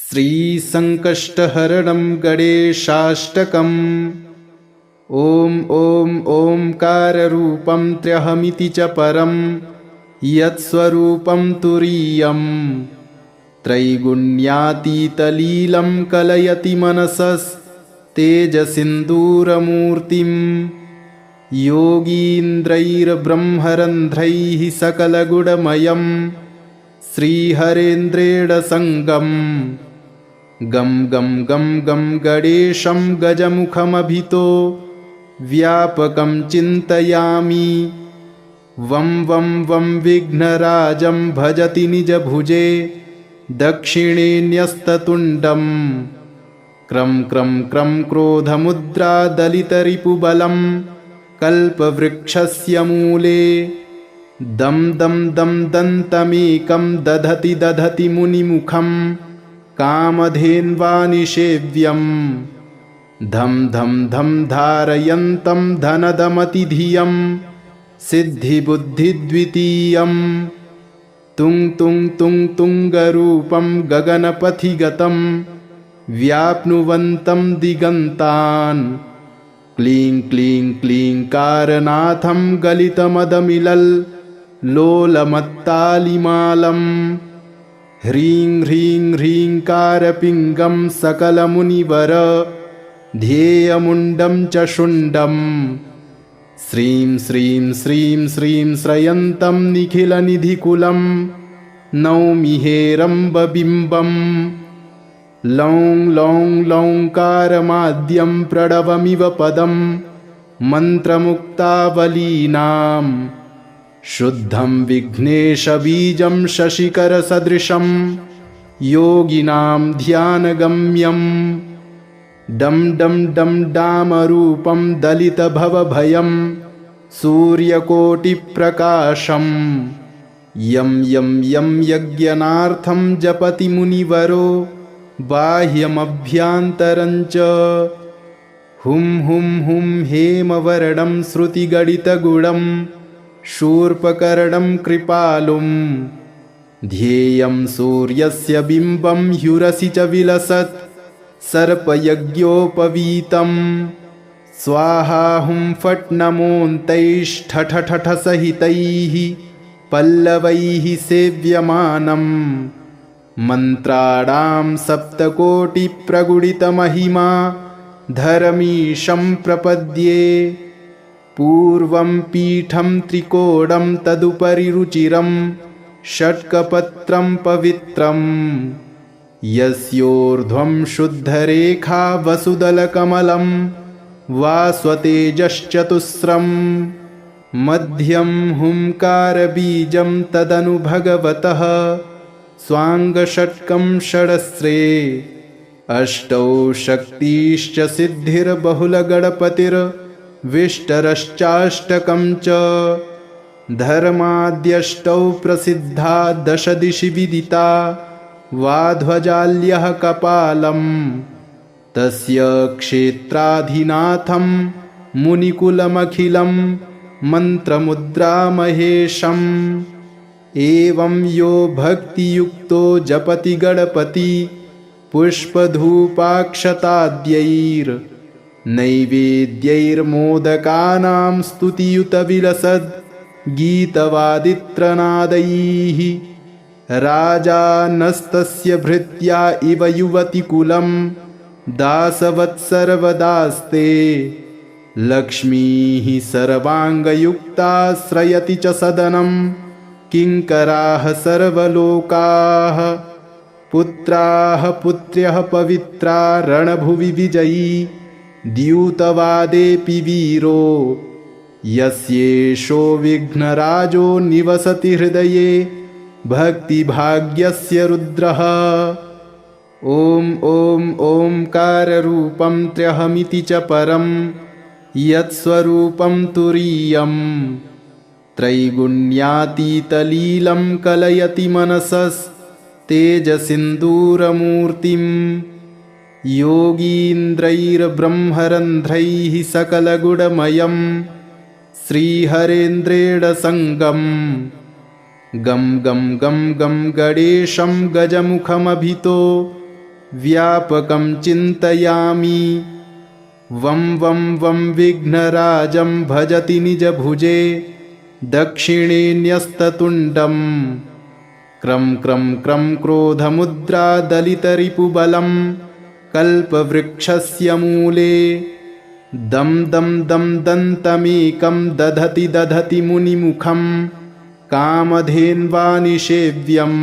श्रीसङ्कष्टहरणं गणेशाष्टकम्। ॐ ॐ ओंकाररूपं त्र्यहमिति च परं यत्स्वरूपं तुरीयं त्रैगुण्यातीतलीलं कलयति मनसस्तेजसिन्दूरमूर्तिं। योगीन्द्रैर्ब्रह्मरन्ध्रैः सकलगुणमयं श्रीहरेन्द्रेण सङ्गम् गं गं गं गं गणेशं गजमुखमभितो व्यापकं चिन्तयामि। वं वं वं विघ्नराजं भजति निजभुजे दक्षिणे न्यस्ततुण्डं। क्रं क्रं क्रं क्रोधमुद्रा दलितरिपुबलं कल्पवृक्षस्य मूले। दं दं दं दन्तमेकं दधति दधति मुनिमुखं कामधेन्वानिषेव्यं। धं धं धं धारयन्तं धनदमतिधियं सिद्धिबुद्धिद्वितीयं। तुं तुं तुं तुङ्गरूपं गगनपथिगतं व्याप्नुवन्तं दिगन्तान्। क्लीं क्लीं क्लींकारनाथं गलितमदमिलल्लोलमत्तालिमालं। ह्रीं ह्रीं ह्रींकारपिङ्गं सकलमुनिवर ध्येयमुण्डं च शुण्डं। श्रीं श्रीं श्रीं श्रीं श्रयन्तं निखिलनिधिकुलं नौमि हेरम्बबिम्बम्। लौं लौं लौंकारमाद्यं प्रणवमिव पदं मन्त्रमुक्तावलीनां। शुद्धं विघ्नेशबीजं शशिकरसदृशं योगिनां ध्यानगम्यं। डं डं डं डामरूपं दलितभवभयं सूर्यकोटिप्रकाशं। यं यं यं यज्ञनार्थं जपति मुनिवरो बाह्यमभ्यान्तरं च। हुं हुं हुं हेमवर्णं श्रुतिगणितगुणं शूर्पकर्णं कृपालुं। ध्येयं सूर्यस्य बिम्बं ह्युरसि च विलसत् सर्पयज्ञोपवीतं। स्वाहा हुं फट् नमोऽन्तैष्ठठठठसहितैः पल्लवैः सेव्यमानम्। मन्त्राणां सप्तकोटिप्रगुणितमहिमा धरमीशं प्रपद्ये। पूर्वं पीठं त्रिकोणं तदुपरि रुचिरं षट्कपत्रं पवित्रं। यस्योर्ध्वं शुद्धरेखा वसुदलकमलं वास्वतेजश्चतुस्रं। मध्यं हुंकारबीजं तदनु भगवतः स्वाङ्गषट्कं षडस्रे। अष्टौ शक्तिश्च सिद्धिर्बहुलगणपतिर्विष्टरश्चाष्टकं च। धर्माद्यष्टौ प्रसिद्धा दशदिशि विदिता वाध्वजाल्यः कपालं। तस्य क्षेत्राधिनाथं मुनिकुलमखिलं मन्त्रमुद्रामहेशम्। एवं यो भक्तियुक्तो जपति गणपति पुष्पधूपाक्षताद्यैर्नैवेद्यैर्मोदकानां स्तुतियुतविलसद् गीतवादित्रनादैः। राजानस्तस्य भृत्या इव युवतिकुलं दासवत्सर्वदास्ते। लक्ष्मीः सर्वाङ्गयुक्ताश्रयति च सदनं किङ्कराः सर्वलोकाः। पुत्राः पुत्र्यः पवित्रा रणभुवि विजयी द्यूतवादेऽपि वीरो। यस्येषो विघ्नराजो निवसति हृदये भक्तिभाग्यस्य रुद्रः। ॐ ॐ ओंकाररूपं त्र्यहमिति च परं यत्स्वरूपं तुरीयं त्रैगुण्यातीतलीलं कलयति मनसस्तेजसिन्दूरमूर्तिं। योगीन्द्रैर्ब्रह्मरन्ध्रैः सकलगुणमयं श्रीहरेन्द्रेण सङ्गम् गं गं गं गं गणेशं गजमुखमभितो व्यापकं चिन्तयामि। वं वं वं विघ्नराजं भजति निजभुजे दक्षिणे न्यस्ततुण्डं। क्रं क्रं क्रं क्रोधमुद्रा दलितरिपुबलं कल्पवृक्षस्य मूले। दं दं दं दन्तमेकं दधति दधति मुनिमुखं कामधेन्वानिषेव्यं।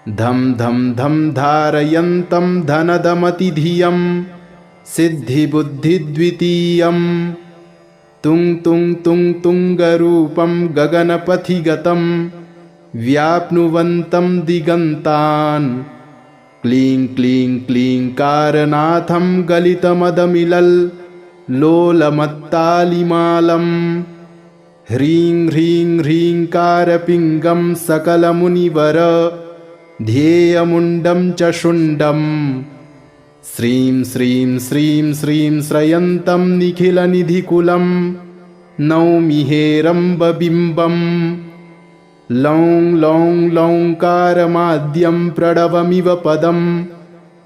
धं धं धं धारयन्तं धनदमतिधियं सिद्धिबुद्धिद्वितीयं। तुं तुं तुं तुङ्गरूपं गगनपथिगतं व्याप्नुवन्तं दिगन्तान्। क्लीं क्लीं क्लींकारनाथं गलितमदमिलल् लोलमत्तालिमालं। ह्रीं ह्रीं ह्रींकारपिङ्गं सकलमुनिवर ध्येयमुण्डं च शुण्डं। श्रीं श्रीं श्रीं श्रीं श्रयन्तं निखिलनिधिकुलं नौमि हेरम्बबिम्बम्। लौं लौं लौंकारमाद्यं प्रणवमिव पदं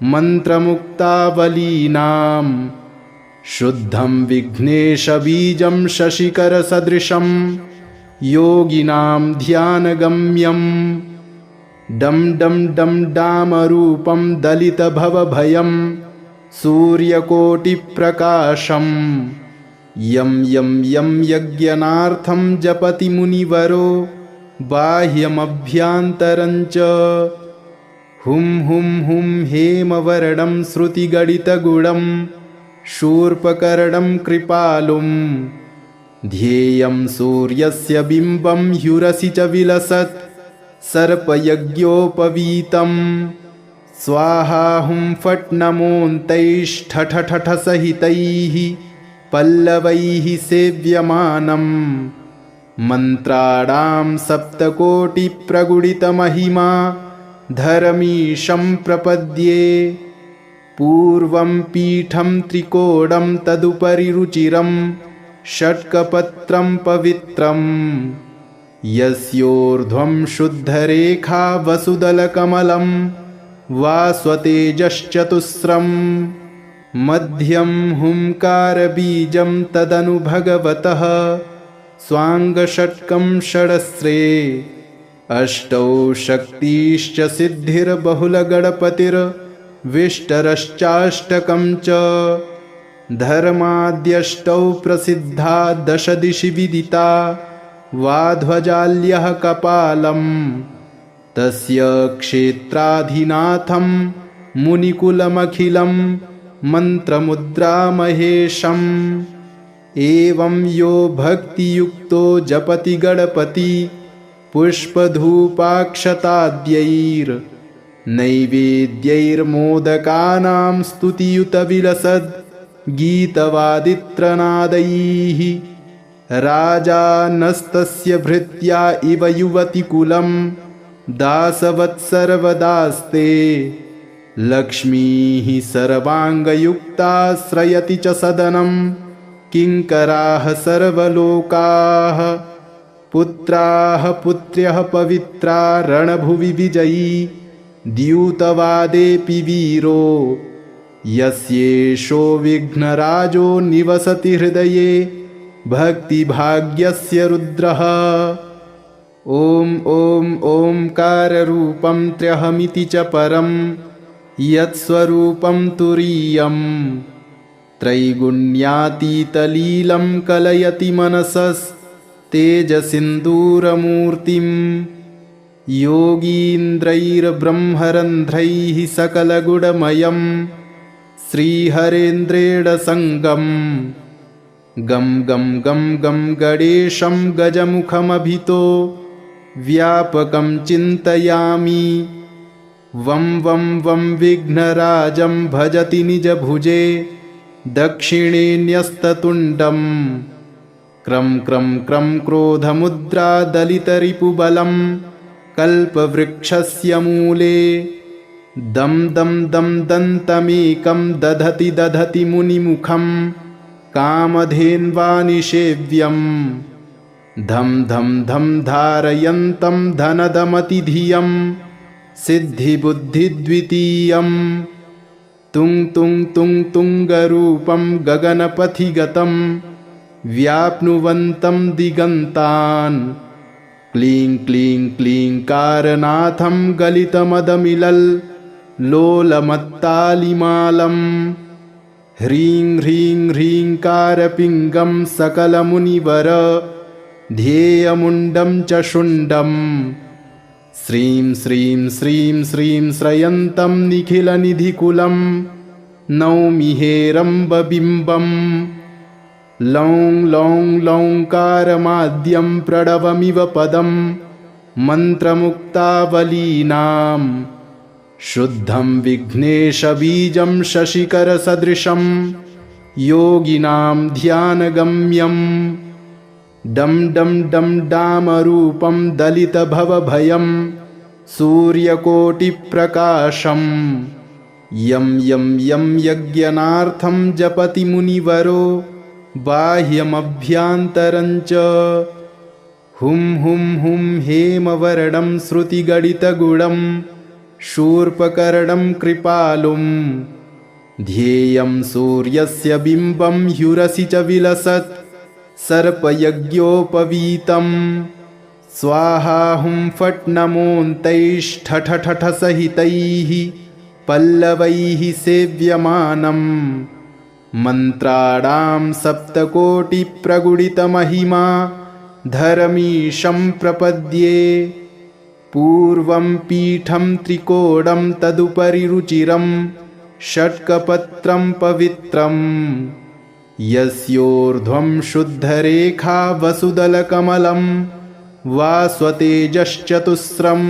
मन्त्रमुक्तावलीनां। शुद्धं विघ्नेशबीजं शशिकरसदृशं योगिनां ध्यानगम्यं। डं डं डं डामरूपं दलितभवभयं सूर्यकोटिप्रकाशं। यं यं यं यज्ञनार्थं जपति मुनिवरो बाह्यमभ्यान्तरञ्च। हुं हुं हुं हेमवर्णं श्रुतिगणितगुणं शूर्पकर्णं कृपालुं। ध्येयं सूर्यस्य बिम्बं ह्युरसि च विलसत् सर्पयज्ञोपवीतं। स्वाहा हुं फट् नमोऽन्तैष्ठठठठसहितैः पल्लवैः सेव्यमानम्। मन्त्राणां सप्तकोटिप्रगुणितमहिमा धरमीशं प्रपद्ये। पूर्वं पीठं त्रिकोणं तदुपरि रुचिरं षट्कपत्रं पवित्रं। यस्योर्ध्वं शुद्धरेखा वसुदलकमलं वास्वतेजश्चतुस्रं। मध्यं हुंकारबीजं तदनु भगवतः स्वाङ्गषट्कं षडस्रे। अष्टौ शक्तिश्च सिद्धिर्बहुलगणपतिर्विष्टरश्चाष्टकं च। धर्माद्यष्टौ प्रसिद्धा दशदिशि विदिता वाध्वजाल्यः कपालं। तस्य क्षेत्राधिनाथं मुनिकुलमखिलं मन्त्रमुद्रामहेशम्। एवं यो भक्तियुक्तो जपति गणपति पुष्पधूपाक्षताद्यैर्नैवेद्यैर्मोदकानां स्तुतियुतविलसद् गीतवादित्रनादैः। राजानस्तस्य भृत्या इव युवतिकुलं दासवत्सर्वदास्ते। लक्ष्मीः सर्वाङ्गयुक्ताश्रयति च सदनं किङ्कराः सर्वलोकाः। पुत्राः पुत्र्यः पवित्रा रणभुवि विजयी द्यूतवादेऽपि वीरो। यस्येषो विघ्नराजो निवसति हृदये भक्तिभाग्यस्य रुद्रः। ॐ ॐ ओंकाररूपं त्र्यहमिति च परं यत्स्वरूपं तुरीयम्। त्रैगुण्यातीतलीलं कलयति मनसस्तेजसिन्दूरमूर्तिं। योगीन्द्रैर्ब्रह्मरन्ध्रैः सकलगुणमयं श्रीहरेन्द्रेण सङ्गं। गं गं गं गं गणेशं गजमुखमभितो व्यापकं चिन्तयामि। वं वं वं विघ्नराजं भजति निजभुजे दक्षिणे न्यस्ततुण्डं। क्रं क्रं क्रं क्रोधमुद्रा दलितरिपुबलं कल्पवृक्षस्य मूले। दं दं दं दन्तमेकं दधति दधति मुनिमुखं कामधेन्वानिषेव्यं। धं धं धं धारयन्तं धनदमतिधियं सिद्धिबुद्धिद्वितीयम्। तुङ्गरूपं गगनपथिगतं व्याप्नुवन्तं दिगन्तान् क्लीं क्लीं क्लीङ्कारनाथं गलितमदमिलल्लोलमत्तालिमालं ह्रीं ह्रीं ह्रीङ्कारपिङ्गं सकलमुनिवर ध्येयमुण्डं च शुण्डं श्रीं श्रीं श्रीं श्रीं श्रयन्तं निखिलनिधिकुलं नौमि हेरम्बबिम्बम् लौं लौं लौङ्कारमाद्यं प्रणवमिव पदं मन्त्रमुक्तावलीनां शुद्धं विघ्नेशबीजं शशिकरसदृशं योगिनां ध्यानगम्यं डं डं डं डामरूपं दलितभवभयं सूर्यकोटिप्रकाशं यं यं यं यज्ञनार्थं जपति मुनिवरो बाह्यमभ्यान्तरञ्च हुं हुं हुं हेमवर्णं श्रुतिगणितगुणं शूर्पकर्णं कृपालुं ध्येयं सूर्यस्य बिम्बं ह्युरसि च विलसत् सर्पयज्ञोपवीतं स्वाहा हुं फट् नमोऽन्तैष्ठठठठसहितैः पल्लवैः सेव्यमानम् मन्त्राणां सप्तकोटिप्रगुणितमहिमा धरमीशं प्रपद्ये पूर्वं पीठं त्रिकोणं तदुपरि रुचिरं षट्कपत्रं पवित्रं यस्योर्ध्वं शुद्धरेखा वसुदलकमलं वास्वतेजश्चतुस्रं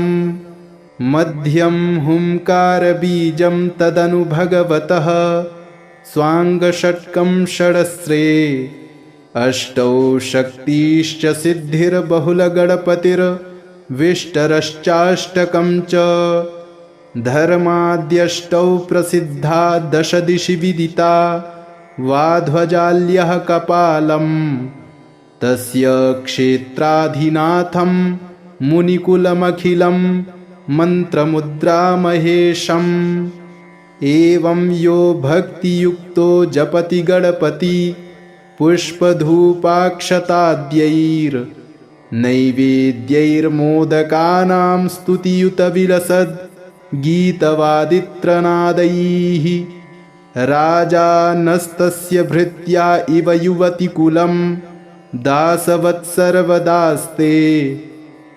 मध्यं हुंकारबीजं तदनु भगवतः स्वाङ्गषट्कं षडस्रे अष्टौ शक्तिश्च सिद्धिर्बहुलगणपतिर्विष्टरश्चाष्टकं च धर्माद्यष्टौ प्रसिद्धा दशदिशि विदिता वाध्वजाल्यः कपालं तस्य क्षेत्राधिनाथं मुनिकुलमखिलं मन्त्रमुद्रामहेशम् एवं यो भक्तियुक्तो जपति गणपति पुष्पधूपाक्षताद्यैर्नैवेद्यैर्मोदकानां स्तुतियुतविलसद् गीतवादित्रनादैः राजानस्तस्य भृत्या इव युवतिकुलं दासवत्सर्वदास्ते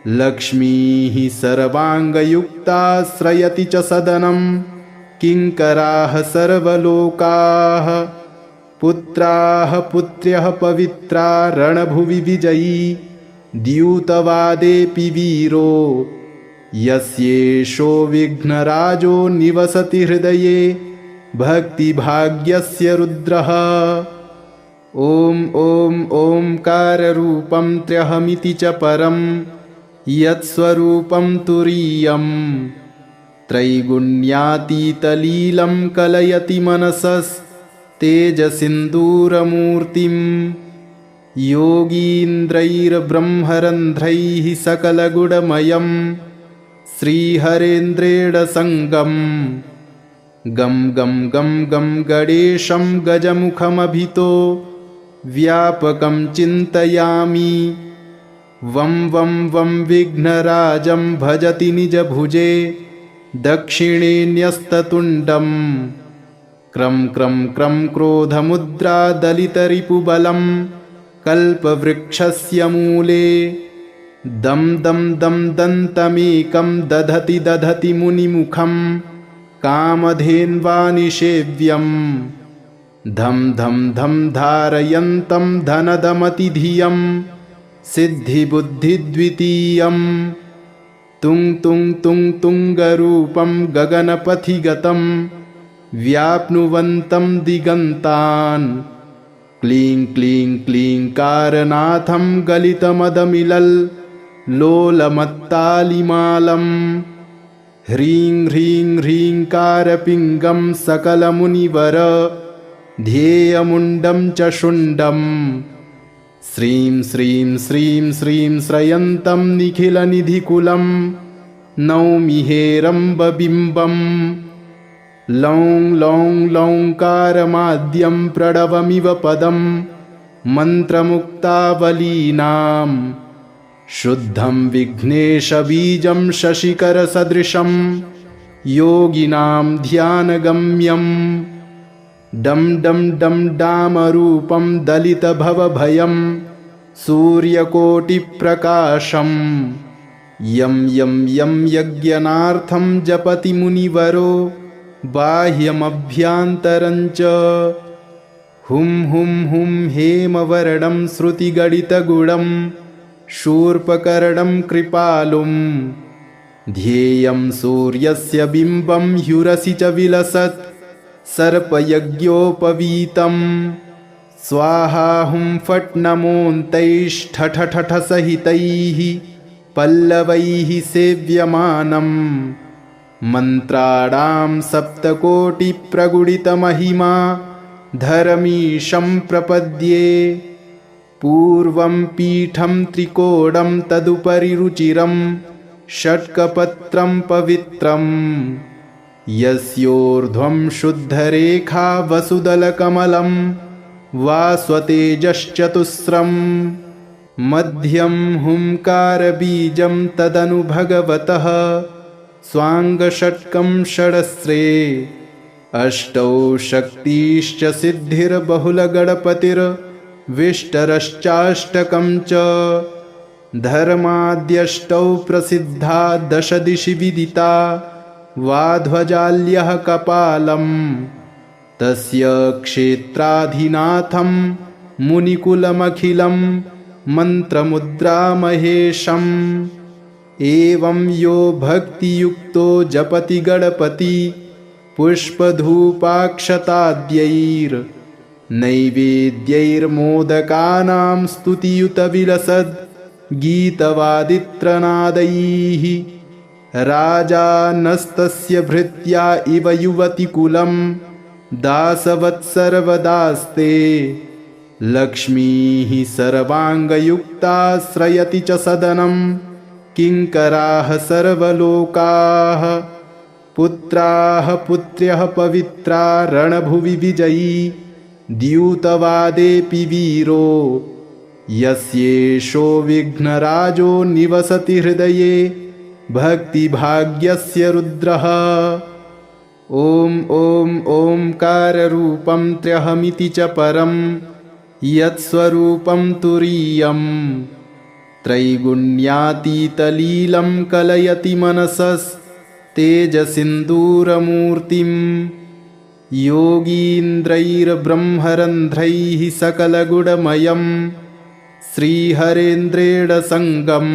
लक्ष्मीः सर्वाङ्गयुक्ताश्रयति च सदनं किङ्कराः सर्वलोकाः पुत्राः पुत्र्यः पवित्रा रणभुवि विजयी द्यूतवादेऽपि वीरो यस्येषो विघ्नराजो निवसति हृदये भक्तिभाग्यस्य रुद्रः ॐ ॐ ओङ्काररूपं त्र्यहमिति च परं यत्स्वरूपं तुरीयम् त्रैगुण्यातीतलीलं कलयति मनसस्तेजसिन्दूरमूर्तिं योगीन्द्रैर्ब्रह्मरन्ध्रैः सकलगुणमयं श्रीहरेन्द्रेण सङ्गं गं गं गं गं गणेशं गजमुखमभितो व्यापकं चिन्तयामि वं वं वं विघ्नराजं भजति निजभुजे दक्षिणे न्यस्ततुण्डं क्रं क्रं क्रं क्रोधमुद्रा दलितरिपुबलं कल्पवृक्षस्य मूले दं दं दं दन्तमेकं दधति दधति मुनिमुखं कामधेन्वानिषेव्यं धं धं धं धारयन्तं धनदमतिधियं सिद्धिबुद्धिद्वितीयम् तुङ्गरूपं गगनपथिगतं व्याप्नुवन्तं दिगन्तान् क्लीं क्लीं क्लीङ्कारनाथं गलितमदमिलल्लोलमत्तालिमालं ह्रीं ह्रीं ह्रीङ्कारपिङ्गं सकलमुनिवर ध्येयमुण्डं च शुण्डं श्रीं श्रीं श्रीं श्रीं श्रयन्तं निखिलनिधिकुलं नौमि हेरम्बबिम्बम् लौं लौं लौङ्कारमाद्यं प्रणवमिव पदं मन्त्रमुक्तावलीनां शुद्धं विघ्नेशबीजं शशिकरसदृशं योगिनां ध्यानगम्यं डं डं डं डामरूपं दलितभवभयं सूर्यकोटिप्रकाशम् यं यं यं यज्ञनार्थं जपति मुनिवरो बाह्यमभ्यान्तरञ्च हुं हुं हुं हेमवर्णं श्रुतिगणितगुणं शूर्पकर्णं कृपालुं ध्येयं सूर्यस्य बिम्बं ह्युरसि च विलसत् सर्पयज्ञोपवीतं स्वाहा हुं फट् नमोऽन्तैष्ठठठठसहितैः पल्लवैः सेव्यमानम् मन्त्राणां सप्तकोटिप्रगुणितमहिमा धरमीशं प्रपद्ये पूर्वं पीठं त्रिकोणं तदुपरि रुचिरं षट्कपत्रं पवित्रं यस्योर्ध्वं शुद्धरेखा वसुदलकमलं वास्वतेजश्चतुस्रं मध्यं हुंकारबीजं तदनु भगवतः स्वाङ्गषट्कं षडस्रे अष्टौ शक्तिश्च सिद्धिर्बहुलगणपतिर्विष्टरश्चाष्टकं च धर्माद्यष्टौ प्रसिद्धा दशदिशि विदिता वाध्वजाल्यः कपालं तस्य क्षेत्राधिनाथं मुनिकुलमखिलं मन्त्रमुद्रामहेशम् एवं यो भक्तियुक्तो जपति गणपति पुष्पधूपाक्षताद्यैर्नैवेद्यैर्मोदकानां स्तुतियुतविलसद् गीतवादित्रनादैः राजानस्तस्य भृत्या इव युवतिकुलं दासवत्सर्वदास्ते लक्ष्मीः सर्वाङ्गयुक्ताश्रयति च सदनं किङ्कराः सर्वलोकाः पुत्राः पुत्र्यः पवित्रा रणभुवि विजयी द्यूतवादेऽपि वीरो यस्येषो विघ्नराजो निवसति हृदये भक्तिभाग्यस्य रुद्रः ॐ ॐ ओंकाररूपं त्र्यहमिति च परं यत्स्वरूपं तुरीयम् त्रैगुण्यातीतलीलं कलयति मनसस्तेजसिन्दूरमूर्तिं योगीन्द्रैर्ब्रह्मरन्ध्रैः सकलगुणमयं श्रीहरेन्द्रेण सङ्गं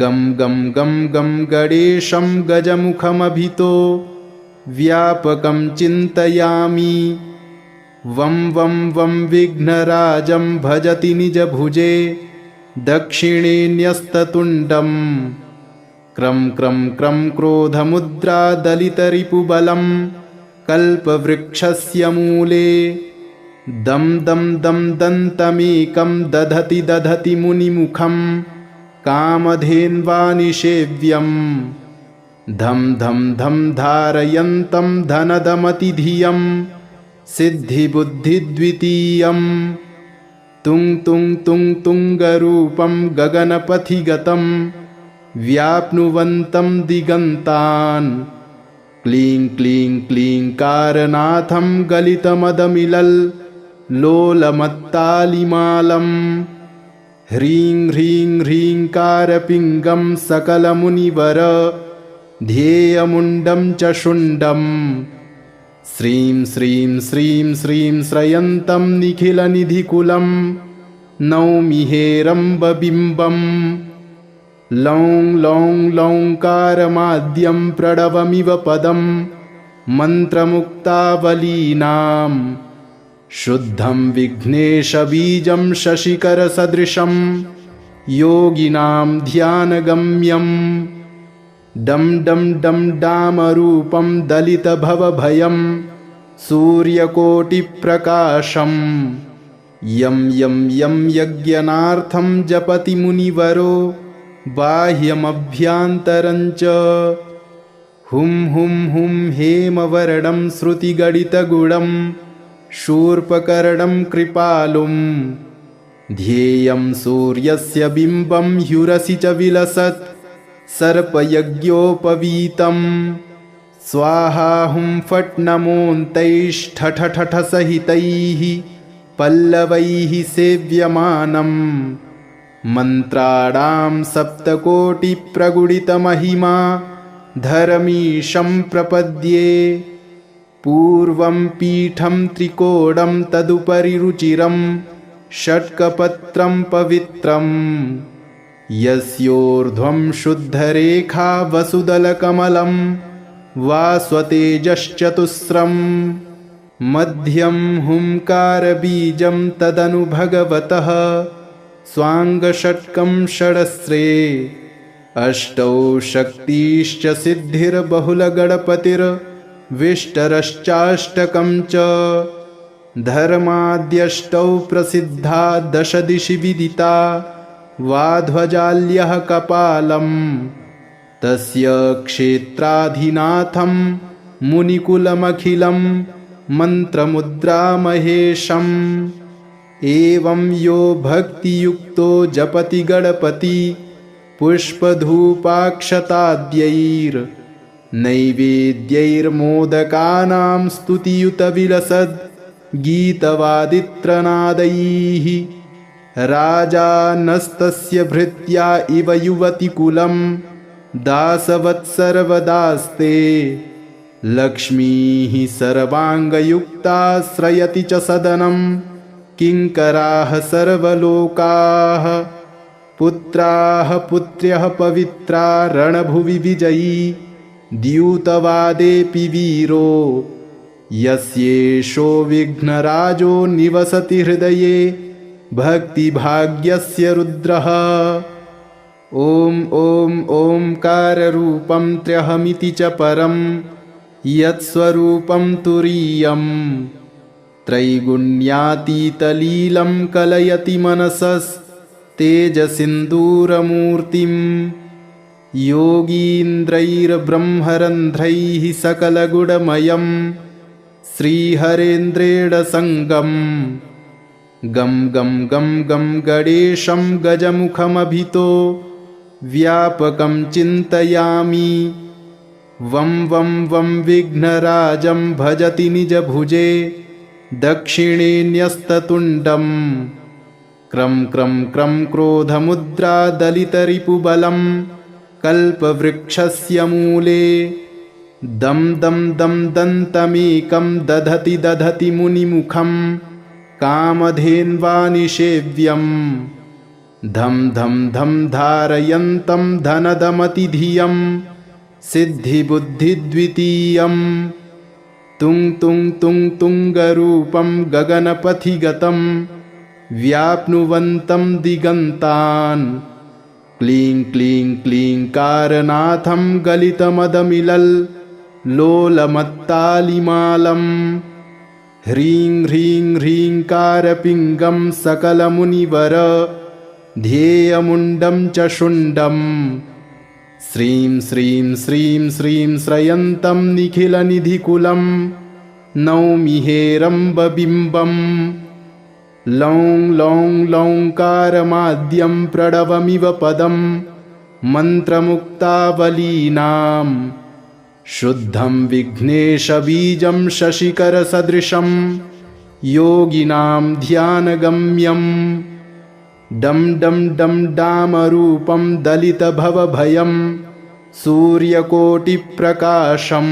गं गं गं गं गणेशं गजमुखमभितो व्यापकं चिन्तयामि वं वं वं विघ्नराजं भजति निजभुजे दक्षिणे न्यस्ततुण्डं क्रं क्रं क्रं क्रोधमुद्रा दलितरिपुबलं कल्पवृक्षस्य मूले दं दं दं दन्तमेकं दधति दधति मुनिमुखं कामधेन्वानिषेव्यं धं धं धं धारयन्तं धनदमतिधियं सिद्धिबुद्धिद्वितीयं तुं तुं तुं तुङ्गरूपं गगनपथिगतं व्याप्नुवन्तं दिगन्तान् क्लीं क्लीं क्लींकारनाथं गलितमदमिलल् लोलमत्तालिमालं ह्रीं ह्रीं ह्रींकारपिङ्गं सकलमुनिवर ध्येयमुण्डं च शुण्डं श्रीं श्रीं श्रीं श्रीं श्रयन्तं निखिलनिधिकुलं नौमि हेरम्बबिम्बं लौं लौं लौङ्कारमाद्यं प्रणवमिव पदं मन्त्रमुक्तावलीनां शुद्धं विघ्नेशबीजं शशिकरसदृशं योगिनां ध्यानगम्यं डं डं डं डामरूपं दलितभवभयं सूर्यकोटिप्रकाशं यं यं यं यज्ञनार्थं जपति मुनिवरो बाह्यमभ्यान्तरञ्च हुं हुं हुं हेमवर्णं श्रुतिगणितगुणं शूर्पकर्णं कृपालुं ध्येयं सूर्यस्य बिम्बं ह्युरसि च विलसत् सर्पयज्ञोपवीतं स्वाहा हुं फट् नमोऽन्तैष्ठठठठसहितैः पल्लवैः सेव्यमानं मन्त्राणां सप्तकोटिप्रगुणितमहिमा धरमीशं प्रपद्ये पूर्वं पीठं त्रिकोणं तदुपरि रुचिरं षट्कपत्रं पवित्रं यस्योर्ध्वं शुद्धरेखा वसुदलकमलं वास्वतेजश्चतुस्रं मध्यं हुंकारबीजं तदनु भगवतः स्वाङ्गषट्कं षडस्रे अष्टौ शक्तिश्च सिद्धिर्बहुलगणपतिर्विष्टरश्चाष्टकं च धर्माद्यष्टौ प्रसिद्धा दशदिशि विदिता वाध्वजाल्यः कपालं तस्य क्षेत्राधिनाथं मुनिकुलमखिलं मन्त्रमुद्रामहेशम् एवं यो भक्तियुक्तो जपति गणपति पुष्पधूपाक्षताद्यैर्नैवेद्यैर्मोदकानां स्तुतियुतविलसद् गीतवादित्रनादैः राजानस्तस्य भृत्या इव युवतिकुलं दासवत्सर्वदास्ते लक्ष्मीः सर्वाङ्गयुक्ताश्रयति च सदनं किङ्कराः सर्वलोकाः पुत्राः पुत्र्यः पवित्रा रणभुवि विजयी द्यूतवादेऽपि वीरो यस्येषो विघ्नराजो निवसति हृदये भक्तिभाग्यस्य रुद्रः ॐ ॐ ओंकाररूपं त्र्यहमिति च परं यत्स्वरूपं तुरीयं त्रैगुण्यातीतलीलं कलयति मनसस्तेजसिन्दूरमूर्तिं योगीन्द्रैर्ब्रह्मरन्ध्रैः सकलगुणमयं श्रीहरेन्द्रेण सङ्गं गं गं गं गं गणेशं गजमुखमभितो व्यापकं चिन्तयामि वं वं वं विघ्नराजं भजति निजभुजे दक्षिणे न्यस्ततुण्डं क्रं क्रं क्रं क्रोधमुद्रा दलितरिपुबलं कल्पवृक्षस्य मूले दं दं दं दन्तमेकं दधति दधति मुनिमुखं कामधेन्वानिषेव्यं धं धं धं धारयन्तं धनदमतिधियं सिद्धिबुद्धिद्वितीयं तुं तुं तुं तुङ्गरूपं गगनपथिगतं व्याप्नुवन्तं दिगन्तान् क्लीं क्लीं क्लींकारनाथं गलितमदमिलल् लोलमत्तालिमालम् ह्रीं ह्रीं ह्रींकारपिङ्गं सकलमुनिवर ध्येयमुण्डं च शुण्डं श्रीं श्रीं श्रीं श्रीं श्रयन्तं निखिलनिधिकुलं नौमि हेरम्बबिम्बं लौं लौं लौङ्कारमाद्यं प्रणवमिव पदं मन्त्रमुक्तावलीनां शुद्धं विघ्नेशबीजं शशिकरसदृशं योगिनां ध्यानगम्यं डं डं डं डामरूपं दलितभवभयं सूर्यकोटिप्रकाशं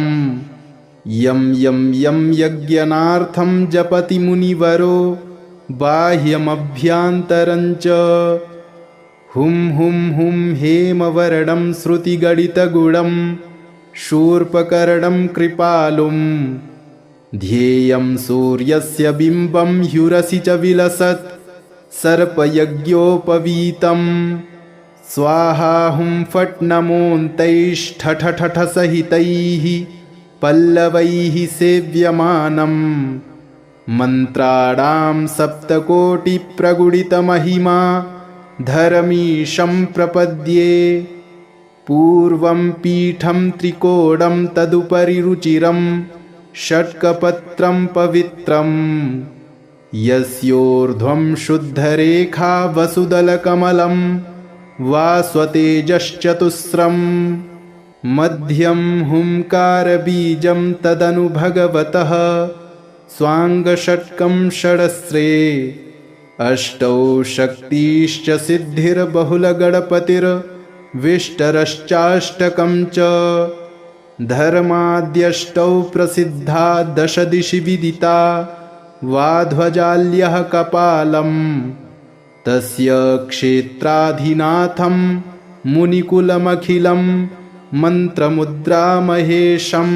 यं यं यं यज्ञनार्थं जपति मुनिवरो बाह्यमभ्यान्तरञ्च हुं हुं हुं हेमवर्णं श्रुतिगणितगुणं शूर्पकर्णं कृपालुं ध्येयं सूर्यस्य बिम्बं ह्युरसि च विलसत् सर्पयज्ञोपवीतं स्वाहा हुं फट् नमोऽन्तैष्ठठठठसहितैः पल्लवैः सेव्यमानं मन्त्राणां सप्तकोटिप्रगुणितमहिमा धरमीशं प्रपद्ये पूर्वं पीठं त्रिकोणं तदुपरि रुचिरं षट्कपत्रं पवित्रं यस्योर्ध्वं शुद्धरेखा वसुदलकमलं वास्वतेजश्चतुस्रं मध्यं हुंकारबीजं तदनु भगवतः स्वाङ्गषट्कं षडस्रे अष्टौ शक्तिश्च सिद्धिर्बहुलगणपतिर्विष्टरश्चाष्टकं च धर्माद्यष्टौ प्रसिद्धा दशदिशि विदिता वाध्वजाल्यः कपालं तस्य क्षेत्राधिनाथं मुनिकुलमखिलं मन्त्रमुद्रामहेशम्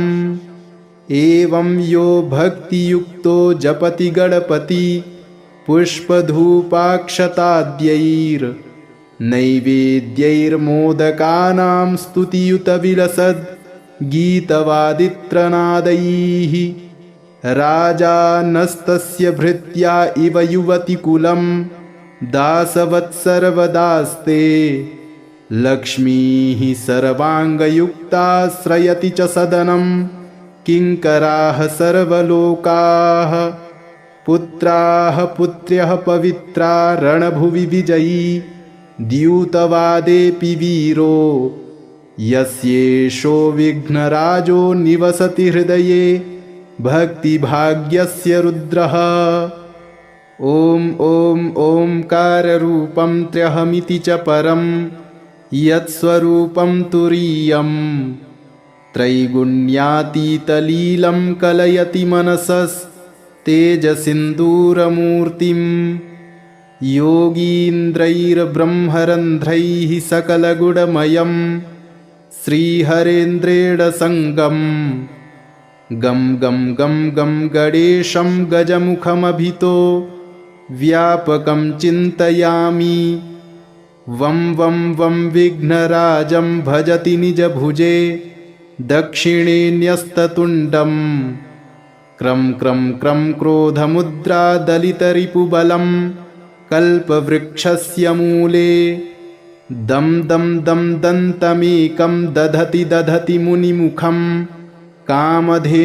एवं यो भक्तियुक्तो जपति गणपति पुष्पधूपाक्षताद्यैर्नैवेद्यैर्मोदकानां स्तुतियुतविलसद् गीतवादित्रनादैः राजानस्तस्य भृत्या इव युवतिकुलं दासवत्सर्वदास्ते लक्ष्मीः सर्वाङ्गयुक्ताश्रयति च सदनं किङ्कराः सर्वलोकाः पुत्राः पुत्र्यः पवित्रा रणभुवि विजयी द्यूतवादेऽपि वीरो यस्येषो विघ्नराजो निवसति हृदये भक्तिभाग्यस्य रुद्रः। ॐ ॐ ओंकाररूपं त्र्यहमिति च परं यत्स्वरूपं तुरीयं त्रैगुण्यातीतलीलं कलयति मनसस्तेजसिन्दूरमूर्तिं योगीन्द्रैर्ब्रह्मरन्ध्रैः सकलगुणमयं श्रीहरेन्द्रेण सङ्गं गं गं गं गं गणेशं गजमुखमभितो व्यापकं चिन्तयामि वं वं वं विघ्नराजं भजति निजभुजे दक्षिणे न्यस्ततुण्डं क्रं क्रं क्रं क्रोधमुद्रा दलितरिपुबलं कल्पवृक्षस्य मूले दं दं दं दन्तमेकं दधति दधति मुनिमुखं कामधेन्वानिषेव्यं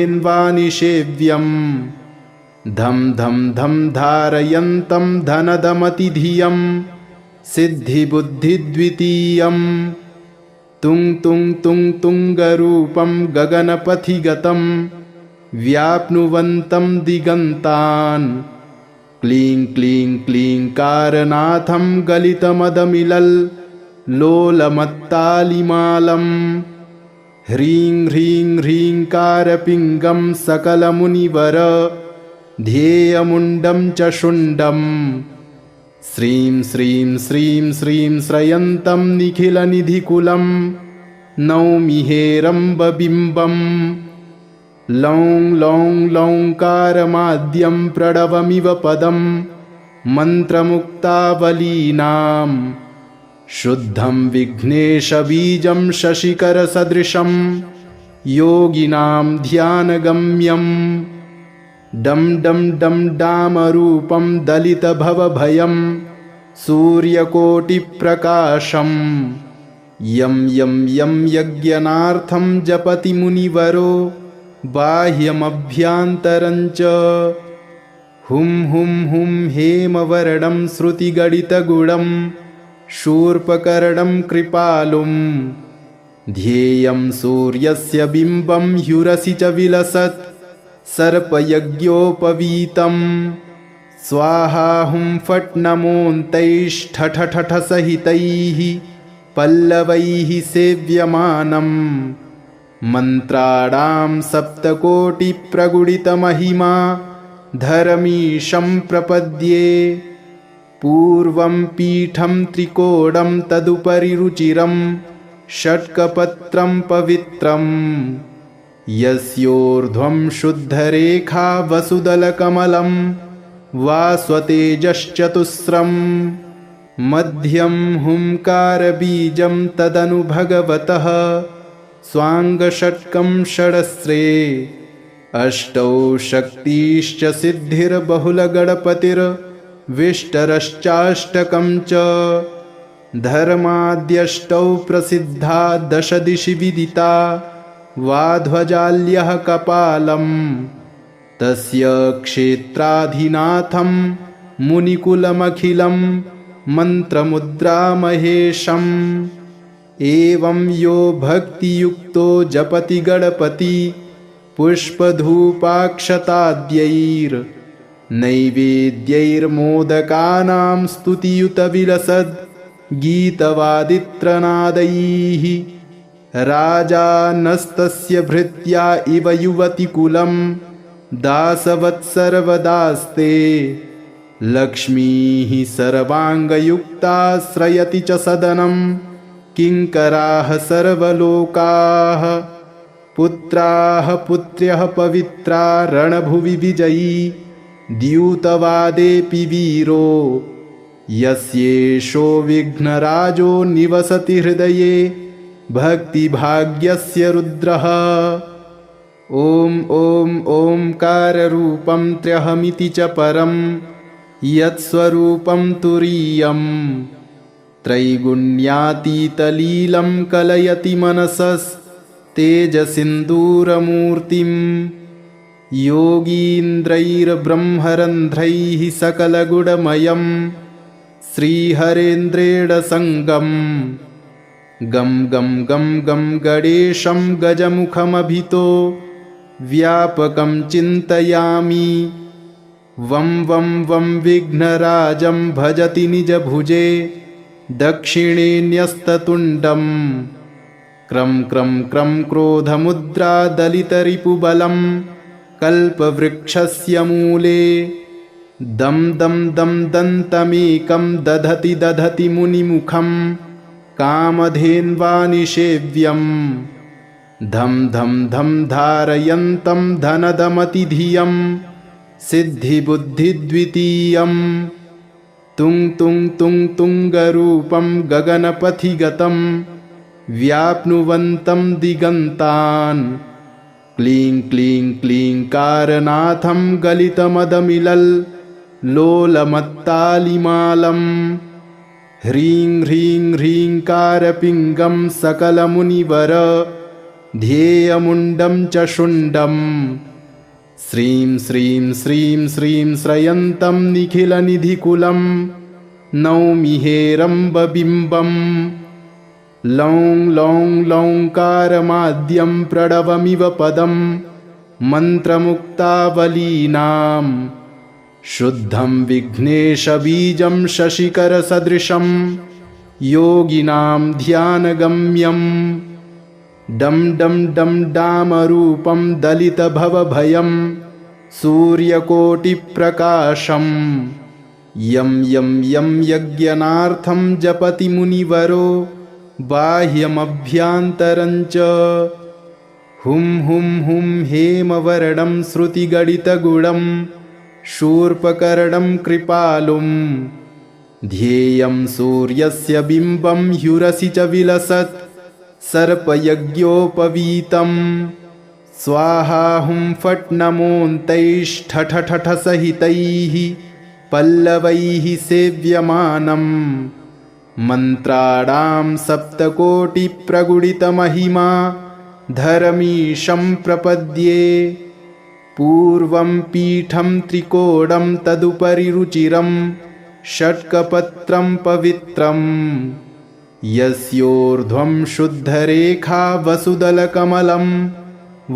धं धं धं धारयन्तं धनदमतिधियं सिद्धिबुद्धिद्वितीयं तुं तुं तुं तुङ्गरूपं गगनपथिगतं व्याप्नुवन्तं दिगन्तान् क्लीं क्लीं क्लींकारनाथं गलितमदमिलल्लोलमत्तालिमालं ह्रीं ह्रीं ह्रींकारपिङ्गं सकलमुनिवर ध्येयमुण्डं च शुण्डं श्रीं श्रीं श्रीं श्रीं श्रयन्तं निखिलनिधिकुलं नौमि हेरम्बबिम्बं लौं लौं लौङ्कारमाद्यं प्रणवमिव पदं मन्त्रमुक्तावलीनां शुद्धं विघ्नेशबीजं शशिकरसदृशं योगिनां ध्यानगम्यं डं डं डं डामरूपं दलितभवभयं सूर्यकोटिप्रकाशं यं यं यं यज्ञनार्थं जपति मुनिवरो बाह्यमभ्यान्तरं च हुं हुं हुं हेमवर्णं श्रुतिगणितगुणं शूर्पकर्णं कृपालुं ध्येयं सूर्यस्य बिम्बं ह्युरसि च विलसत् सर्पयज्ञोपवीतं स्वाहा हुं फट् नमोऽन्तैष्ठठठठसहितैः पल्लवैः सेव्यमानं मन्त्राणां सप्तकोटिप्रगुणितमहिमा धरमीशं प्रपद्ये पूर्वं पीठं त्रिकोणं तदुपरि रुचिरं षट्कपत्रं पवित्रं यस्योर्ध्वं शुद्धरेखा वसुदलकमलं वास्वतेजश्चतुस्रं मध्यं हुंकारबीजं तदनु भगवतः स्वाङ्गषट्कं षडस्रे अष्टौ शक्तिश्च सिद्धिर्बहुलगणपतिर्विष्टरश्चाष्टकं च धर्माद्यष्टौ प्रसिद्धा दशदिशि विदिता वाध्वजाल्यः कपालं तस्य क्षेत्राधिनाथं मुनिकुलमखिलं मन्त्रमुद्रामहेशम् एवं यो भक्तियुक्तो जपति गणपति पुष्पधूपाक्षताद्यैर्नैवेद्यैर्मोदकानां स्तुतियुतविलसद् गीतवादित्रनादैः राजानस्तस्य भृत्या इव युवतिकुलं दासवत्सर्वदास्ते लक्ष्मीः सर्वाङ्गयुक्ताश्रयति च सदनं किङ्कराः सर्वलोकाः पुत्राः पुत्र्यः पवित्रा रणभुवि विजयी द्यूतवादेऽपि वीरो यस्येषो विघ्नराजो निवसति हृदये भक्तिभाग्यस्य रुद्रः। ॐ ॐ ओंकाररूपं त्र्यहमिति च परं यत्स्वरूपं तुरीयं त्रैगुण्यातीतलीलं कलयति मनसस्तेजसिन्दूरमूर्तिम् योगीन्द्रैर्ब्रह्मरन्ध्रैः सकलगुणमयं श्रीहरेन्द्रेण सङ्गं गं गं गं गं गणेशं गजमुखमभितो व्यापकं चिन्तयामि वं वं वं विघ्नराजं भजति निजभुजे दक्षिणे न्यस्ततुण्डं क्रं क्रं क्रं क्रोधमुद्रा दलितरिपुबलं कल्पवृक्षस्य मूले दं दं दं दन्तमेकं दधति दधति मुनिमुखं कामधेन्वानिषेव्यं धं धं धं धारयन्तं धनदमतिधियं सिद्धिबुद्धिद्वितीयं तुं तुं तुं तुङ्गरूपं गगनपथिगतं व्याप्नुवन्तं दिगन्तान् क्लीं क्लीं क्लींकारनाथं गलितमदमिलल् लोलमत्तालिमालम् ह्रीं ह्रीं ह्रींकारपिङ्गं सकलमुनिवर ध्येयमुण्डं च शुण्डं श्रीं श्रीं श्रीं श्रीं श्रयन्तं निखिलनिधिकुलं नौमि हेरम्बबिम्बम् लौं लौं लौङ्कारमाद्यं प्रणवमिव पदं मन्त्रमुक्तावलीनां शुद्धं विघ्नेशबीजं शशिकरसदृशं योगिनां ध्यानगम्यं डं डं डं डामरूपं दलितभवभयं सूर्यकोटिप्रकाशं यं यं यं यज्ञनार्थं जपति मुनिवरो बाह्यमभ्यान्तरञ्च हुं हुं हुं हेमवर्णं श्रुतिगणितगुणं शूर्पकर्णं कृपालुं ध्येयं सूर्यस्य बिम्बं ह्युरसि च विलसत् सर्पयज्ञोपवीतं स्वाहा हुं फट् नमोऽन्तैष्ठठठठसहितैः पल्लवैः सेव्यमानम् मन्त्राणां सप्तकोटिप्रगुणितमहिमा धरमीशं प्रपद्ये पूर्वं पीठं त्रिकोणं तदुपरि रुचिरं षट्कपत्रं पवित्रं यस्योर्ध्वं शुद्धरेखा वसुदलकमलं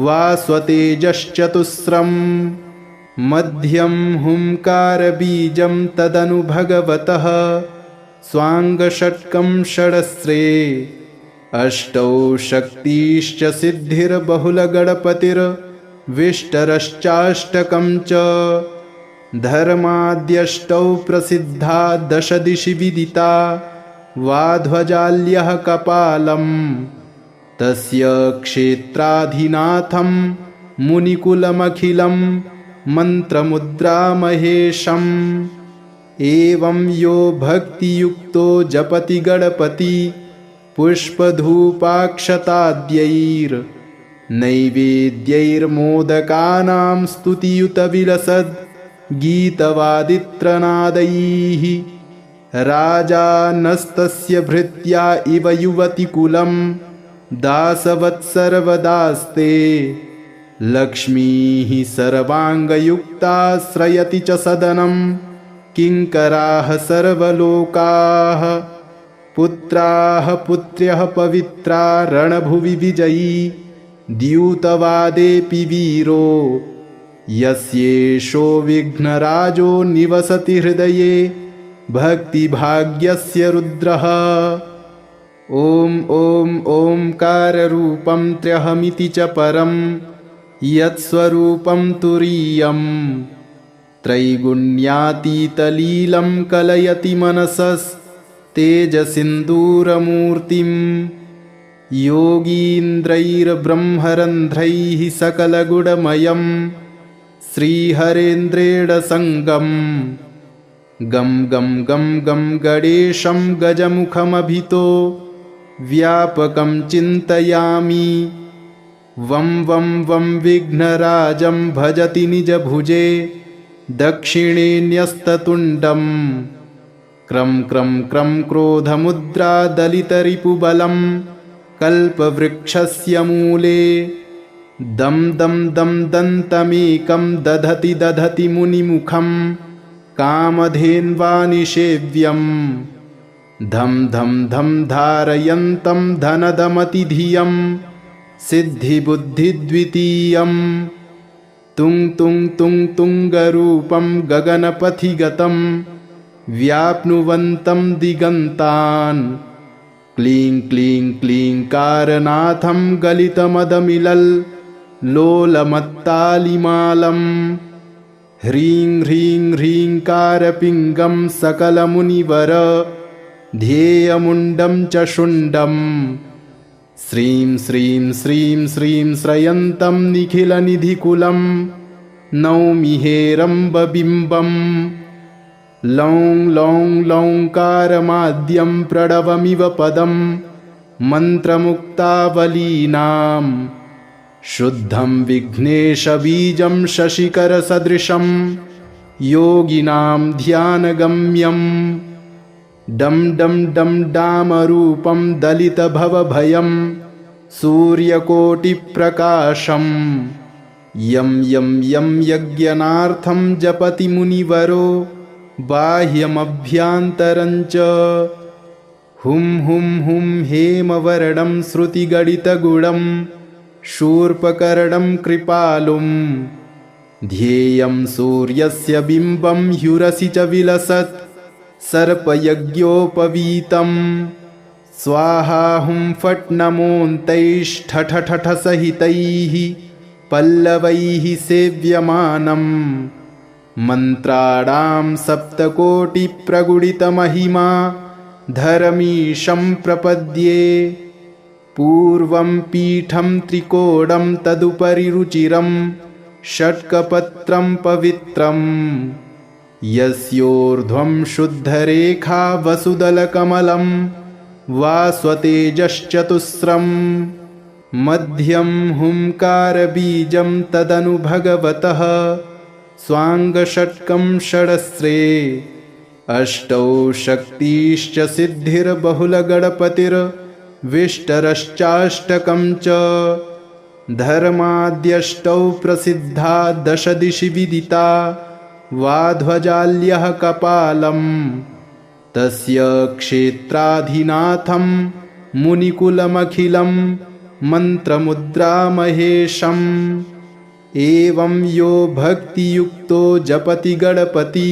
वास्वतेजश्चतुस्रं मध्यं हुंकारबीजं तदनु भगवतः स्वाङ्गषट्कं षडस्रे अष्टौ शक्तिश्च सिद्धिर्बहुलगणपतिर्विष्टरश्चाष्टकं च धर्माद्यष्टौ प्रसिद्धा दशदिशि विदिता वाध्वजाल्यः कपालं तस्य क्षेत्राधिनाथं मुनिकुलमखिलं मन्त्रमुद्रामहेशम् एवं यो भक्तियुक्तो जपति गणपति पुष्पधूपाक्षताद्यैर्नैवेद्यैर्मोदकानां स्तुतियुतविलसद् गीतवादित्रनादैः राजानस्तस्य भृत्या इव युवतिकुलं दासवत्सर्वदास्ते लक्ष्मीः सर्वाङ्गयुक्ता श्रयति च सदनं किङ्कराः सर्वलोकाः पुत्राः पुत्र्यः पवित्रा रणभुवि विजयी द्यूतवादेऽपि वीरो यस्येषो विघ्नराजो निवसति हृदये भक्तिभाग्यस्य रुद्रः। ॐ ॐ ओंकाररूपं त्र्यहमिति च परं यत्स्वरूपं तुरीयं त्रैगुण्यातीतलीलं कलयति मनसस्तेजसिन्दूरमूर्तिं योगीन्द्रैर्ब्रह्मरन्ध्रैः सकलगुणमयं श्रीहरेन्द्रेण सङ्गम् गं गं गं गं गणेशं गजमुखमभितो व्यापकं चिन्तयामि वं वं वं विघ्नराजं भजति निजभुजे दक्षिणे न्यस्ततुण्डं क्रं क्रं क्रं क्रोधमुद्रा दलितरिपुबलं कल्पवृक्षस्य मूले दं दं दं दन्तमेकं दधति दधति मुनिमुखं कामधेन्वानिषेव्यं धं धं धं धारयन्तं धनदमतिधियं सिद्धिबुद्धिद्वितीयं तुं तुं तुं तुङ्गरूपं गगनपथिगतं व्याप्नुवन्तं दिगन्तान् क्लीं क्लीं क्लींकारनाथं गलितमदमिलल् लोलमत्तालिमालं ह्रीं ह्रीं ह्रींकारपिङ्गं सकलमुनिवर ध्येयमुण्डं च शुण्डं श्रीं श्रीं श्रीं श्रीं श्रयन्तं निखिलनिधिकुलं नौमि हेरम्बबिम्बं लौं लौं लौङ्कारमाद्यं प्रणवमिव पदं मन्त्रमुक्तावलीनां शुद्धं विघ्नेशबीजं शशिकरसदृशं योगिनां ध्यानगम्यं डं डं डं डामरूपं दलितभवभयं सूर्यकोटिप्रकाशं यं यं यं यज्ञनार्थं जपति मुनिवरो बाह्यमभ्यान्तरञ्च हुं हुं हुं हेमवर्णं श्रुतिगणितगुणं शूर्पकर्णं कृपालुं ध्येयं सूर्यस्य बिम्बं ह्युरसि च विलसत् सर्पयज्ञोपवीतं स्वाहा हुं फट् नमोऽन्तैष्ठठठठसहितैः पल्लवैः सेव्यमानं मन्त्राणां सप्तकोटिप्रगुणितमहिमा धरमीशं प्रपद्ये पूर्वं पीठं त्रिकोणं तदुपरि रुचिरं षट्कपत्रं पवित्रं यस्योर्ध्वं शुद्धरेखा वसुदलकमलं वास्वतेजश्चतुस्रं मध्यं हुंकारबीजं तदनु भगवतः स्वाङ्गषट्कं षडस्रे अष्टौ शक्तिश्च सिद्धिर्बहुलगणपतिर्विष्टरश्चाष्टकं च धर्माद्यष्टौ प्रसिद्धा दशदिशि विदिता वाध्वजाल्यः कपालं तस्य क्षेत्राधिनाथं मुनिकुलमखिलं मन्त्रमुद्रामहेशम् एवं यो भक्तियुक्तो जपति गणपति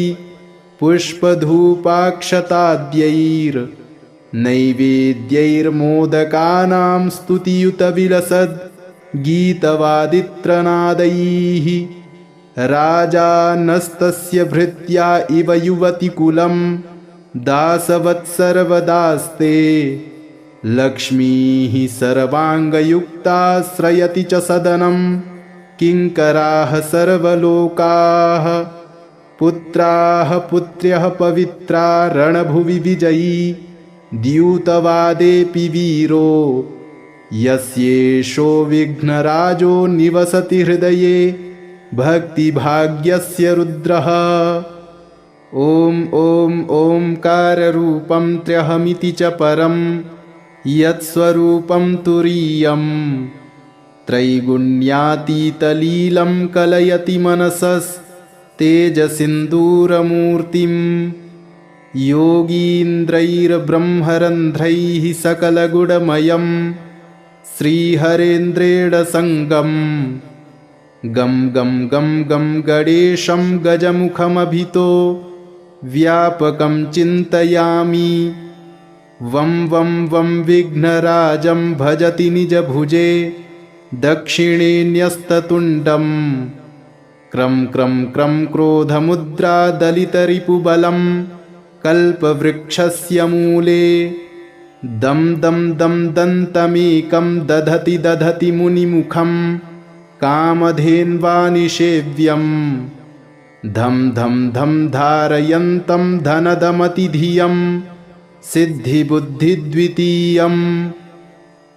पुष्पधूपाक्षताद्यैर्नैवेद्यैर्मोदकानां स्तुतियुतविलसद् गीतवादित्रनादैः राजानस्तस्य भृत्या इव युवतिकुलं दासवत्सर्वदास्ते लक्ष्मीः सर्वाङ्गयुक्ता श्रयति च सदनं किङ्कराः सर्वलोकाः पुत्राः पुत्र्यः पवित्रा रणभुवि विजयी द्यूतवादेऽपि वीरो यस्येषो विघ्नराजो निवसति हृदये भक्तिभाग्यस्य रुद्रः। ॐ ॐ ओंकाररूपं त्र्यहमिति च परं यत्स्वरूपं तुरीयं त्रैगुण्यातीतलीलं कलयति मनसस्तेजसिन्दूरमूर्तिम् योगीन्द्रैर्ब्रह्मरन्ध्रैः सकलगुणमयं श्रीहरेन्द्रेण सङ्गं गं गं गं गं गणेशं गजमुखमभितो व्यापकं चिन्तयामि वं वं वं विघ्नराजं भजति निजभुजे दक्षिणे न्यस्ततुण्डं क्रं क्रं क्रं क्रोधमुद्रा दलितरिपुबलं कल्पवृक्षस्य मूले दं दं दं दन्तमेकं दधति दधति मुनिमुखं कामधेन्वानिषेव्यं धं धं धं धारयन्तं धनदमतिधियं सिद्धिबुद्धिद्वितीयं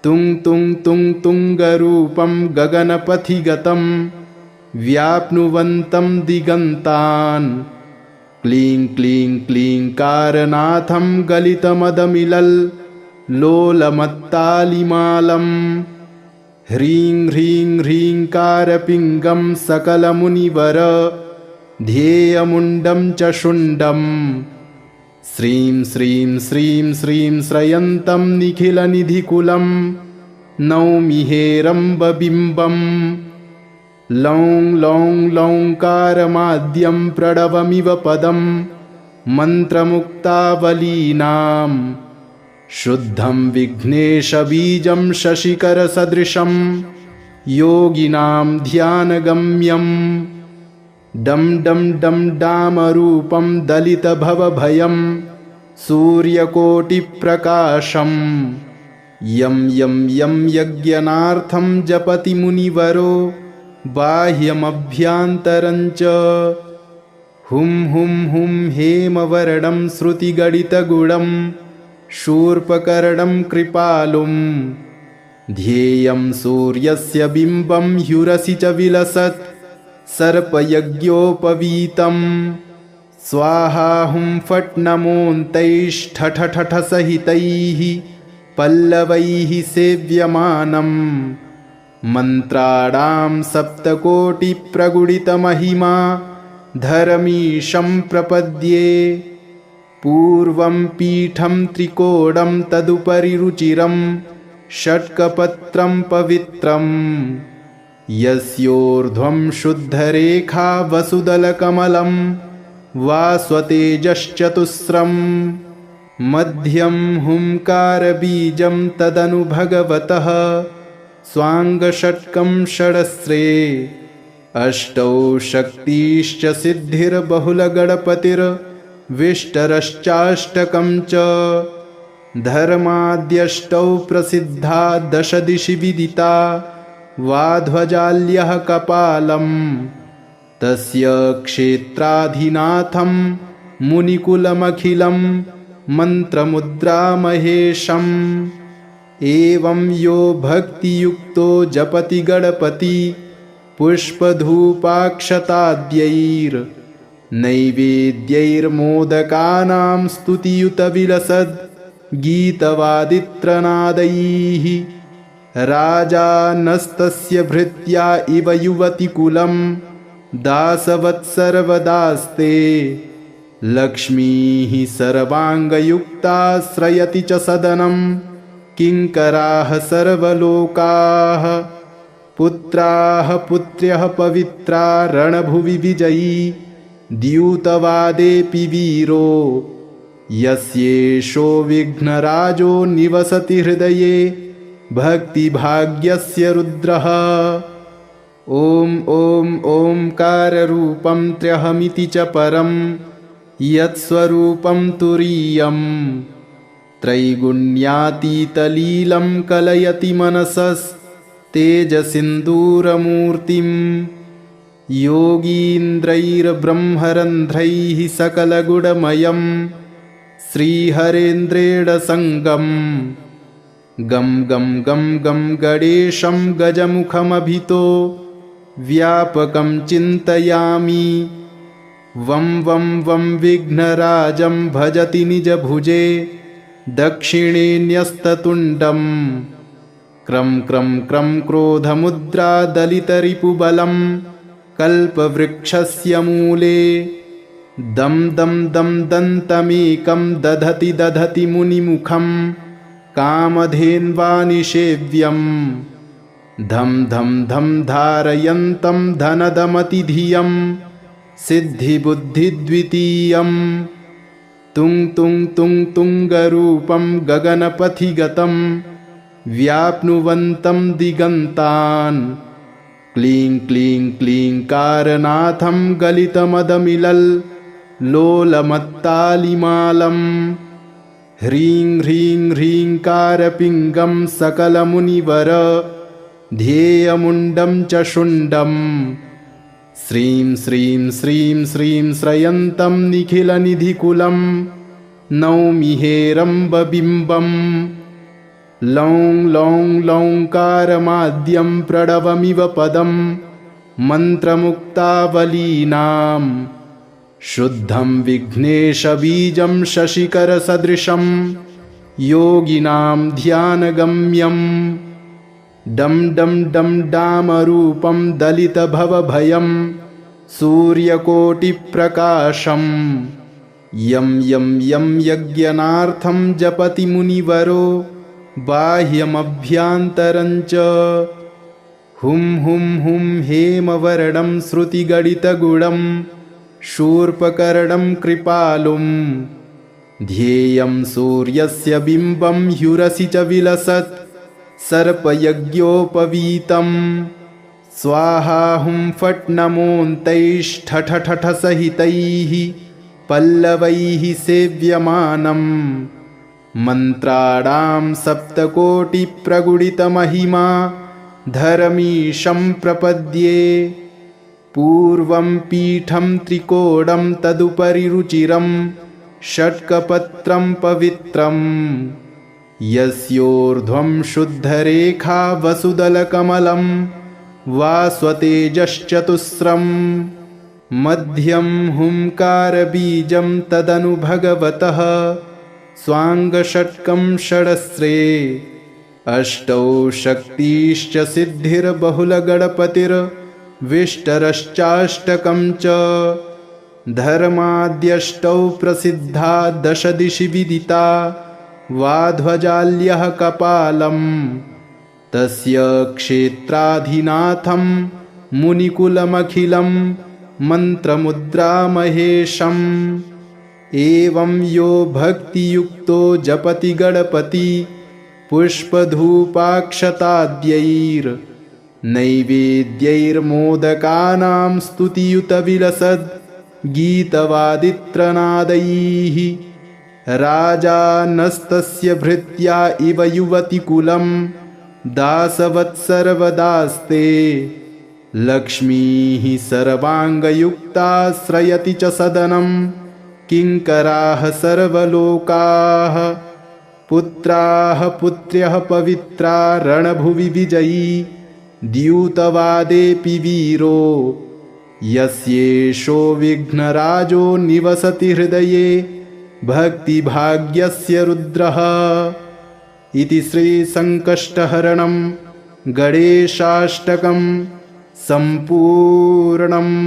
तुं तुं तुं तुङ्गरूपं गगनपथिगतं व्याप्नुवन्तं दिगन्तान् क्लीं क्लीं क्लींकारनाथं गलितमदमिलल् लोलमत्तालिमालम् ह्रीं ह्रीं ह्रींकारपिङ्गं सकलमुनिवर ध्येयमुण्डं च शुण्डं श्रीं श्रीं श्रीं श्रीं श्रयन्तं निखिलनिधिकुलं नौमि हेरम्बबिम्बम् लौं लौं लौङ्कारमाद्यं प्रणवमिव पदं मन्त्रमुक्तावलीनां शुद्धं विघ्नेशबीजं शशिकरसदृशं योगिनां ध्यानगम्यं डं डं डं डामरूपं दलितभवभयं सूर्यकोटिप्रकाशं यं यं यं यज्ञनार्थं जपति मुनिवरो बाह्यमभ्यान्तरञ्च हुं हुं हुं हेमवर्णं श्रुतिगणितगुणं शूर्पकर्णं कृपालुं ध्येयं सूर्यस्य बिम्बं ह्युरसि च विलसत् सर्पयज्ञोपवीतं स्वाहा हुं फट् नमोऽन्तैष्ठठठठसहितैः पल्लवैः सेव्यमानम् मन्त्राणां सप्तकोटिप्रगुणितमहिमा धरमीशं प्रपद्ये पूर्वं पीठं त्रिकोणं तदुपरि रुचिरं षट्कपत्रं पवित्रं यस्योर्ध्वं शुद्धरेखा वसुदलकमलं वास्वतेजश्चतुस्रं मध्यं हुंकारबीजं तदनु भगवतः स्वाङ्गषट्कं षडस्रे अष्टौ शक्तिश्च सिद्धिर्बहुलगणपतिर्विष्टरश्चाष्टकं च धर्माद्यष्टौ प्रसिद्धा दशदिशि विदिता वाध्वजाल्यः कपालं तस्य क्षेत्राधिनाथं मुनिकुलमखिलं मन्त्रमुद्रामहेशम् एवं यो भक्तियुक्तो जपति गणपति पुष्पधूपाक्षताद्यैर्नैवेद्यैर्मोदकानां स्तुतियुतविलसद् गीतवादित्रनादैः राजानस्तस्य भृत्या इव युवतिकुलं दासवत्सर्वदास्ते लक्ष्मीः सर्वाङ्गयुक्ताश्रयति च सदनं किङ्कराः सर्वलोकाः पुत्राः पुत्र्यः पवित्रा रणभुवि विजयी द्यूतवादेऽपि वीरो यस्येषो विघ्नराजो निवसति हृदये भक्तिभाग्यस्य रुद्रः ॐ ॐ ओंकाररूपं त्र्यहमिति च परं यत्स्वरूपं तुरीयं त्रैगुण्यातीतलीलं कलयति मनसस्तेजसिन्दूरमूर्तिम् योगीन्द्रैर्ब्रह्मरन्ध्रैः सकलगुणमयं श्रीहरेन्द्रेण सङ्गं गं गं गं गं गणेशं गजमुखमभितो व्यापकं चिन्तयामि वं वं वं विघ्नराजं भजति निजभुजे दक्षिणे न्यस्ततुण्डं क्रं क्रं क्रं क्रोधमुद्रा दलितरिपुबलं कल्पवृक्षस्य मूले दं दं दं दन्तमेकं दधति दधति मुनिमुखं कामधेन्वानिषेव्यम् धं धं धं धारयन्तं धनदमतिधियं सिद्धिबुद्धिद्वितीयं तुं तुं तुं तुङ्गरूपं गगनपथिगतं व्याप्नुवन्तं दिगन्तान् क्लीं क्लीं क्लींकारनाथं गलितमदमिलल् लोलमत्तालिमालं ह्रीं ह्रीं ह्रींकारपिङ्गं सकलमुनिवर ध्येयमुण्डं च शुण्डं श्रीं श्रीं श्रीं श्रीं श्रयन्तं निखिलनिधिकुलं नौमि हेरम्बबिम्बम् लौं लौं लौङ्कारमाद्यं प्रणवमिव पदं मन्त्रमुक्तावलीनां शुद्धं विघ्नेशबीजं शशिकरसदृशं योगिनां ध्यानगम्यं डं डं डं डामरूपं दलितभवभयं सूर्यकोटिप्रकाशं यं यं यं यज्ञनार्थं जपति मुनिवरो बाह्यमभ्यान्तरञ्च हुं हुं हुं हेमवर्णं श्रुतिगणितगुणं शूर्पकर्णं कृपालुं ध्येयं सूर्यस्य बिम्बं ह्युरसि च विलसत् सर्पयज्ञोपवीतं स्वाहा हुं फट् नमोऽन्तैष्ठठठठसहितैः पल्लवैः सेव्यमानम् मन्त्राणां सप्तकोटिप्रगुणितमहिमा धरमीशं प्रपद्ये पूर्वं पीठं त्रिकोणं तदुपरि रुचिरं षट्कपत्रं पवित्रं यस्योर्ध्वं शुद्धरेखा वसुदलकमलं वास्वतेजश्चतुस्रं मध्यं हुंकारबीजं तदनु भगवतः स्वाङ्गषट्कं षडस्रे अष्टौ शक्तिश्च सिद्धिर्बहुलगणपतिर्विष्टरश्चाष्टकं च धर्माद्यष्टौ प्रसिद्धा दशदिशि विदिता वाध्वजाल्यः कपालं तस्य क्षेत्राधिनाथं मुनिकुलमखिलं मन्त्रमुद्रामहेशम् एवं यो भक्तियुक्तो जपति गणपति पुष्पधूपाक्षताद्यैर्नैवेद्यैर्मोदकानां स्तुतियुतविलसद् गीतवादित्रनादैः राजानस्तस्य भृत्या इव युवतिकुलं दासवत्सर्वदास्ते लक्ष्मीः सर्वाङ्गयुक्ताश्रयति च सदनं किङ्कराः सर्वलोकाः पुत्राः पुत्र्यः पवित्रा रणभुवि विजयी द्यूतवादेऽपि वीरो यस्येषो विघ्नराजो निवसति हृदये भक्तिभाग्यस्य रुद्रः इति श्रीसङ्कष्टहरणं गणेशाष्टकं सम्पूर्णम्।